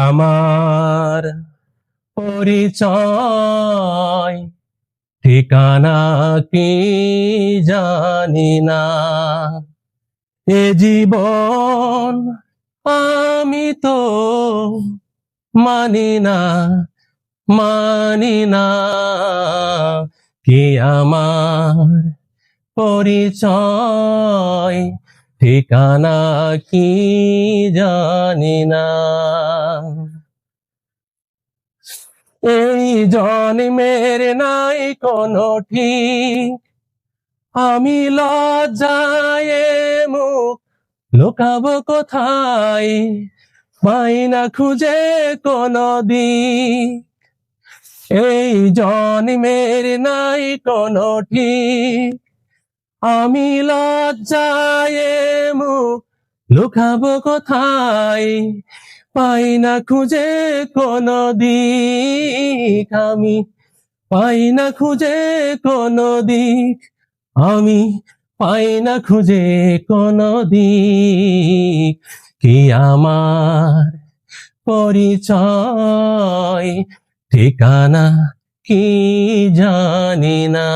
আমার পরিচয় ঠিকানা কি জানি না, এ জীবন আমি তো মানি না, মানি না। কি আমার পরিচয় ঠিকানা কি জানি না। এই জন্মের নাই কোনো ঠিক, আমি লজ্জায় মুখ লুকাবো কোথায়, পাই না খুঁজে কোনো দিক। এই জন্মের নাই কোনো ঠিক, আমি লজ্জায় মুখ লুকাবো কোথায়, পাই না খুঁজে কোনো দিক। আমি পাই না খুঁজে কোনো দিক, আমি পাই না খুঁজে কোনো দিক। কি আমার পরিচয় ঠিকানা কি জানি না।